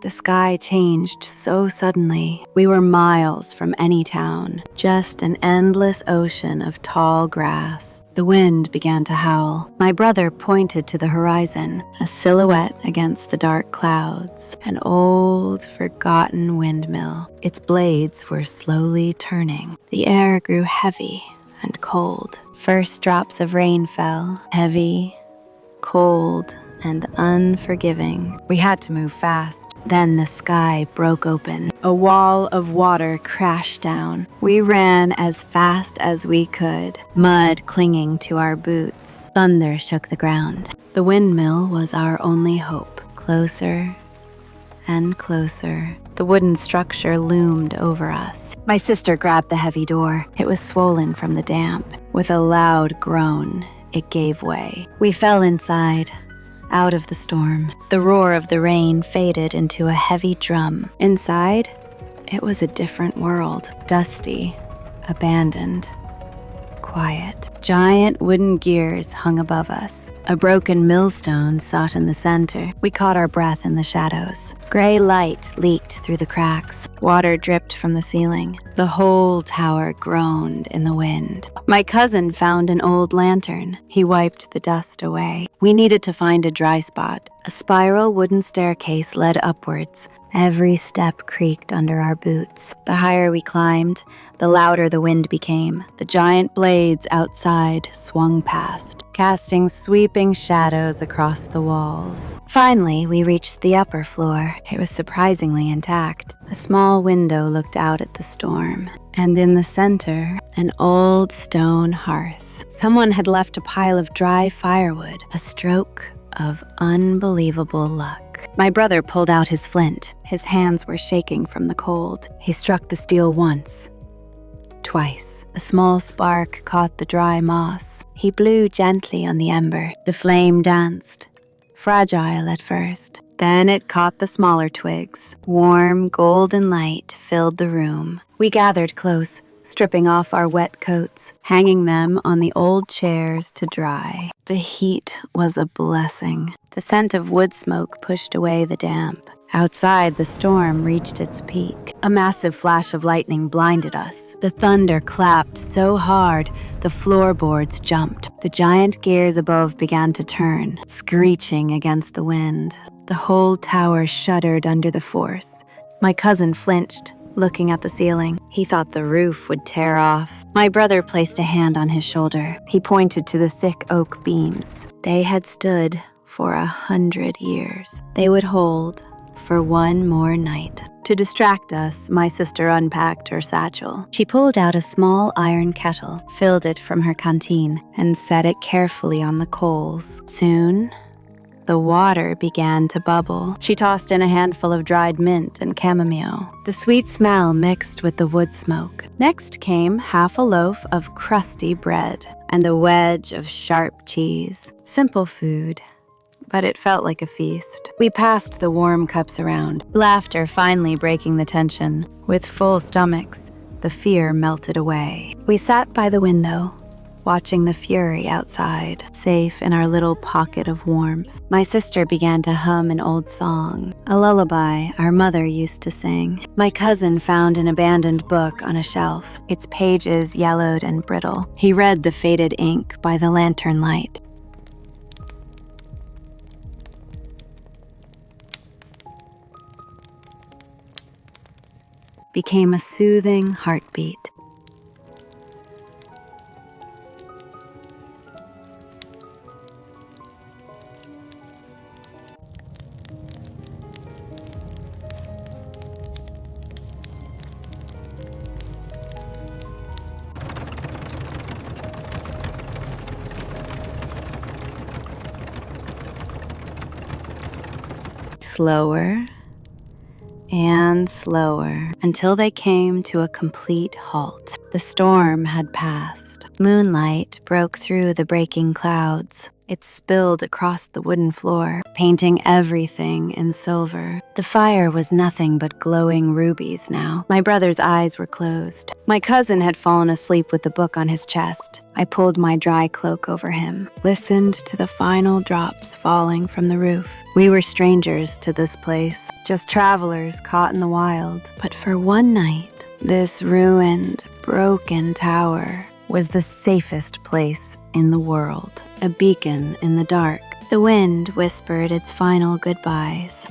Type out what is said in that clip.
The sky changed so suddenly. We were miles from any town, just an endless ocean of tall grass. The wind began to howl. My brother pointed to the horizon, a silhouette against the dark clouds, an old, forgotten windmill. Its blades were slowly turning. The air grew heavy and cold. First drops of rain fell, heavy, cold, and unforgiving. We had to move fast. Then the sky broke open. A wall of water crashed down. We ran as fast as we could, mud clinging to our boots. Thunder shook the ground. The windmill was our only hope. Closer and closer. The wooden structure loomed over us. My sister grabbed the heavy door. It was swollen from the damp. With a loud groan, it gave way. We fell inside, out of the storm. The roar of the rain faded into a heavy drum. Inside, it was a different world. Dusty, abandoned, quiet. Giant wooden gears hung above us. A broken millstone sat in the center. We caught our breath in the shadows. Gray light leaked through the cracks. Water dripped from the ceiling. The whole tower groaned in the wind. My cousin found an old lantern. He wiped the dust away. We needed to find a dry spot. A spiral wooden staircase led upwards. Every step creaked under our boots. The higher we climbed, the louder the wind became. The giant blades outside swung past, casting sweeping shadows across the walls. Finally, we reached the upper floor. It was surprisingly intact. A small window looked out at the storm, and in the center, an old stone hearth. Someone had left a pile of dry firewood, a stroke of unbelievable luck. My brother pulled out his flint. His hands were shaking from the cold. He struck the steel once, twice. A small spark caught the dry moss. He blew gently on the ember. The flame danced, fragile at first. Then it caught the smaller twigs. Warm, golden light filled the room. We gathered close, stripping off our wet coats, hanging them on the old chairs to dry. The heat was a blessing. The scent of wood smoke pushed away the damp. Outside, the storm reached its peak. A massive flash of lightning blinded us. The thunder clapped so hard, the floorboards jumped. The giant gears above began to turn, screeching against the wind. The whole tower shuddered under the force. My cousin flinched, looking at the ceiling. He thought the roof would tear off. My brother placed a hand on his shoulder. He pointed to the thick oak beams. They had stood for 100 years. They would hold for one more night. To distract us, my sister unpacked her satchel. She pulled out a small iron kettle, filled it from her canteen, and set it carefully on the coals. Soon, the water began to bubble. She tossed in a handful of dried mint and chamomile. The sweet smell mixed with the wood smoke. Next came half a loaf of crusty bread and a wedge of sharp cheese. Simple food, but it felt like a feast. We passed the warm cups around, laughter finally breaking the tension. With full stomachs, the fear melted away. We sat by the window, watching the fury outside, safe in our little pocket of warmth. My sister began to hum an old song, a lullaby our mother used to sing. My cousin found an abandoned book on a shelf, its pages yellowed and brittle. He read the faded ink by the lantern light. Became a soothing heartbeat. Slower and slower until they came to a complete halt. The storm had passed. Moonlight broke through the breaking clouds. It spilled across the wooden floor, painting everything in silver. The fire was nothing but glowing rubies now. My brother's eyes were closed. My cousin had fallen asleep with the book on his chest. I pulled my dry cloak over him, listened to the final drops falling from the roof. We were strangers to this place, just travelers caught in the wild. But for one night, this ruined, broken tower was the safest place in the world, a beacon in the dark. The wind whispered its final goodbyes.